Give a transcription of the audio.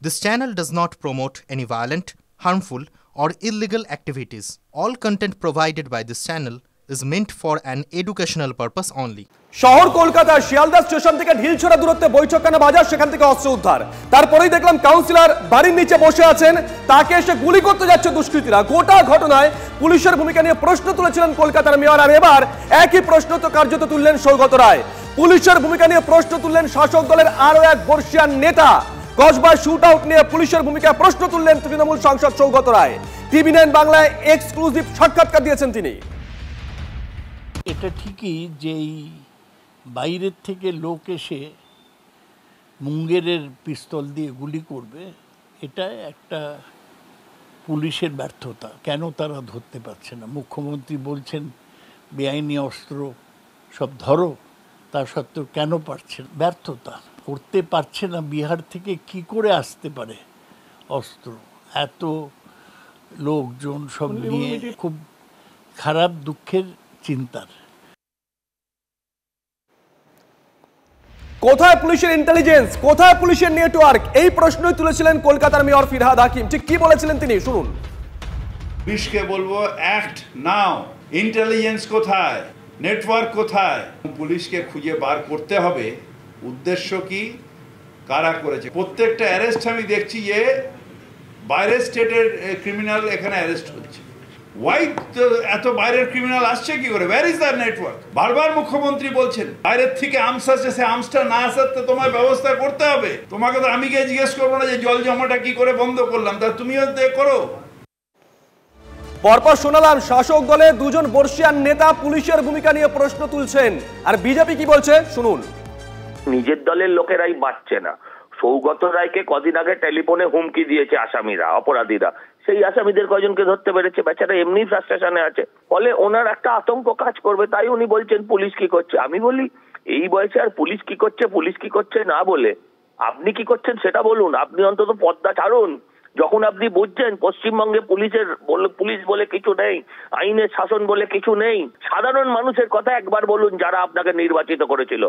This channel does not promote any violent, harmful, or illegal activities. All content provided by this channel is meant for an educational purpose only. শহর কলকাতার Sealdah station থেকে ঢিলছড়া দূরত্বে বৈঠকখানা বাজার, সেখান থেকে অস্ত্র উদ্ধার। তারপরেই দেখলাম কাউন্সিলর বাড়ির নিচে বসে আছেন, তাকে এসে গুলি করতে যাচ্ছে দুষ্কৃতীরা। গোটা ঘটনায় পুলিশের ভূমিকা নিয়ে প্রশ্ন তুলেছিলেন কলকাতার মেয়র, আর এবার একই প্রশ্ন তো কার্যত তুললেন সৌগত রায়। পুলিশের ভূমিকা নিয়ে প্রশ্ন তুললেন শাসক দলের আরো এক বর্ষিয়ান নেতা। কসবা শুট আউট নিয়ে পুলিশের ভূমিকা প্রশ্ন তুললেন তৃণমূল সাংসদ সৌগত রায়। টিভি9 বাংলায় এক্সক্লুসিভ সাক্ষাৎকার দিয়েছেন তিনি। এটা ঠিকই যে বাইরের থেকে লোক এসে মুঙ্গেরের পিস্তল দিয়ে গুলি করবে, এটা একটা পুলিশের ব্যর্থতা। কেন তারা ধরতে পারছে না? মুখ্যমন্ত্রী বলছেন বেআইনি অস্ত্র সব ধরো, তা সত্ত্বেও কেন পারছেন? ব্যর্থতা। করতে পারছে না। বিহার থেকে কি করে আসতে পারে অস্ত্র? এত লোকজন সব নিয়ে খুব খারাপ, দুঃখের, চিন্তার। কোথায় পুলিশের ইন্টেলিজেন্স, কোথায় পুলিশের নেটওয়ার্ক? এই প্রশ্নই তুলেছিলেন কলকাতার মেয়র ফিরহাদ হাকিম। ঠিক কি বলেছিলেন তিনি, শুনুন। পুলিশকে বলবো অ্যাক্ট নাও। ইন্টেলিজেন্স কোথায়, নেটওয়ার্ক কোথায়? পুলিশকে খুঁজে বার করতে হবে উদ্দেশ্য কি, কারা করেছে। প্রত্যেকটা অ্যারেস্ট আমি দেখছি যে বাইরের স্টেটের ক্রিমিনাল এখানে অ্যারেস্ট হচ্ছে। হোয়াইট এত বাইরের ক্রিমিনাল আসছে কি করে? Where is the network? বারবার মুখ্যমন্ত্রী বলছেন বাইরের থেকে আর্মস আসছে, সে আর্মসটা না আসাতে তোমার ব্যবস্থা করতে হবে। তোমাকে তো আমি গিয়ে জিজ্ঞেস করবো না যে জল জমাটা কি করে বন্ধ করলাম, তা তুমিও করো। পরপর শোনালাম শাসক দলের দুজন বর্ষিয়ান নেতা পুলিশের ভূমিকা নিয়ে প্রশ্ন তুলছেন, আর বিজেপি কি বলছে শুনুন। নিজের দলের লোকেরাই বাঁচছে না। সৌগত রায়কে কদিন আগে টেলিফোনে হুমকি দিয়েছে আসামিরা, অপরাধীরা। সেই আসামিদের কয়জনকে ধরতে পেরেছে? বেচারা এমনি ফ্রাস্ট্রেশনে আছে, ফলে ওনার একটা আতঙ্ক কাজ করবে, তাই উনি বলছেন পুলিশ কি করছে। আমি বলি এই বয়সে আর পুলিশ কি করছে, পুলিশ কি করছে না বলে আপনি কি করছেন সেটা বলুন। আপনি অন্তত পর্দা ছাড়ুন। যখন আপনি বুঝছেন পশ্চিমবঙ্গে পুলিশ বলে কিছু নেই, আইনের শাসন বলে কিছু নেই, সাধারণ মানুষের কথা একবার বলুন যারা আপনাকে নির্বাচিত করেছিল।